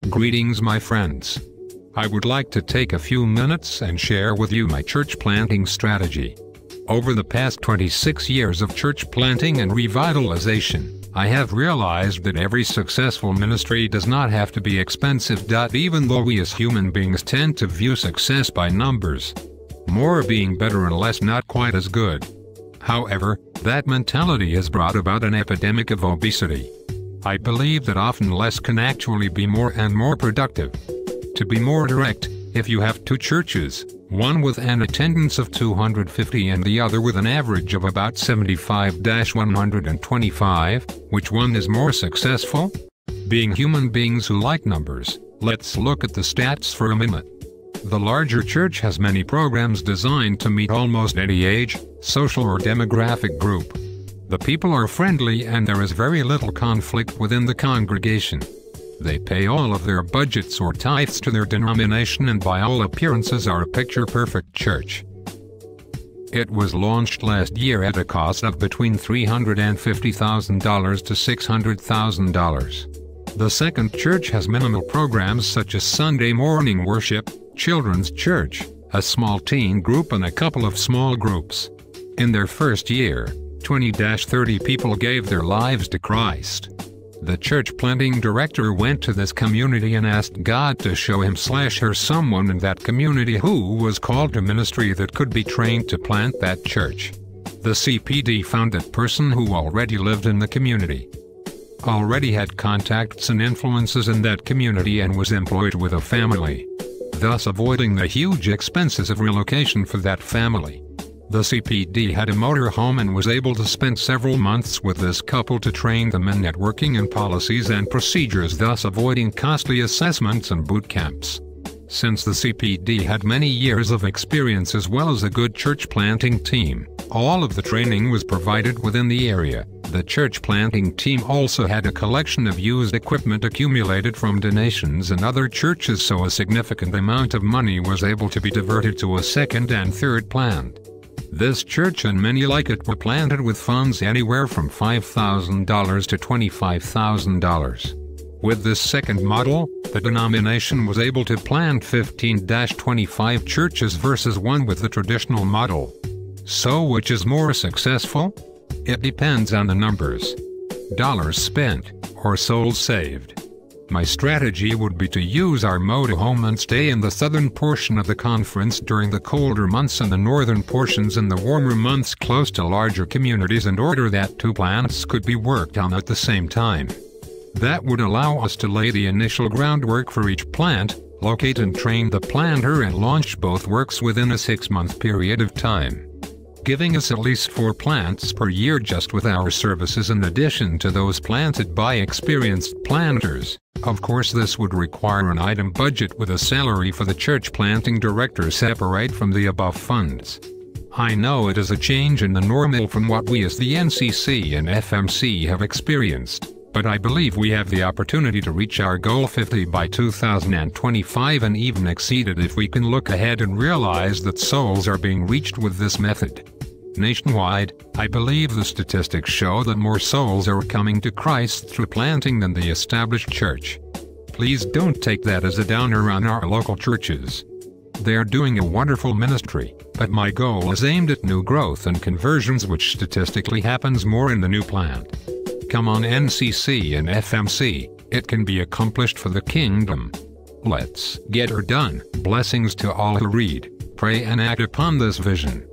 Greetings, my friends. I would like to take a few minutes and share with you my church planting strategy. Over the past 26 years of church planting and revitalization, I have realized that every successful ministry does not have to be expensive. Even though we as human beings tend to view success by numbers, more being better and less not quite as good. However, that mentality has brought about an epidemic of obesity. I believe that often less can actually be more and more productive. To be more direct, if you have two churches, one with an attendance of 250 and the other with an average of about 75-125, which one is more successful? Being human beings who like numbers, let's look at the stats for a minute. The larger church has many programs designed to meet almost any age, social or demographic group. The people are friendly and there is very little conflict within the congregation. They pay all of their budgets or tithes to their denomination and by all appearances are a picture-perfect church. It was launched last year at a cost of between $350,000 to $600,000. The second church has minimal programs such as Sunday morning worship, children's church, a small teen group and a couple of small groups. In their first year, 20-30 people gave their lives to Christ. The church planting director went to this community and asked God to show him/her someone in that community who was called to ministry that could be trained to plant that church. The CPD found that person who already lived in the community, already had contacts and influences in that community and was employed with a family, thus avoiding the huge expenses of relocation for that family. The CPD had a motor home and was able to spend several months with this couple to train them in networking and policies and procedures, thus avoiding costly assessments and boot camps. Since the CPD had many years of experience as well as a good church planting team, all of the training was provided within the area. The church planting team also had a collection of used equipment accumulated from donations in other churches, so a significant amount of money was able to be diverted to a second and third plant. This church and many like it were planted with funds anywhere from $5,000 to $25,000. With this second model, the denomination was able to plant 15-25 churches versus one with the traditional model. So which is more successful? It depends on the numbers. Dollars spent, or souls saved. My strategy would be to use our motorhome and stay in the southern portion of the conference during the colder months and the northern portions in the warmer months close to larger communities, in order that two plants could be worked on at the same time. That would allow us to lay the initial groundwork for each plant, locate and train the planter and launch both works within a 6-month period of time, giving us at least 4 plants per year just with our services in addition to those planted by experienced planters. Of course, this would require an item budget with a salary for the church planting director separate from the above funds. I know it is a change in the normal from what we as the NCC and FMC have experienced, but I believe we have the opportunity to reach our goal 50 by 2025 and even exceed it if we can look ahead and realize that souls are being reached with this method. Nationwide, I believe the statistics show that more souls are coming to Christ through planting than the established church. Please don't take that as a downer on our local churches. They are doing a wonderful ministry, but my goal is aimed at new growth and conversions, which statistically happens more in the new plant. Come on, NCC and FMC, it can be accomplished for the kingdom. Let's get her done. Blessings to all who read, pray and act upon this vision.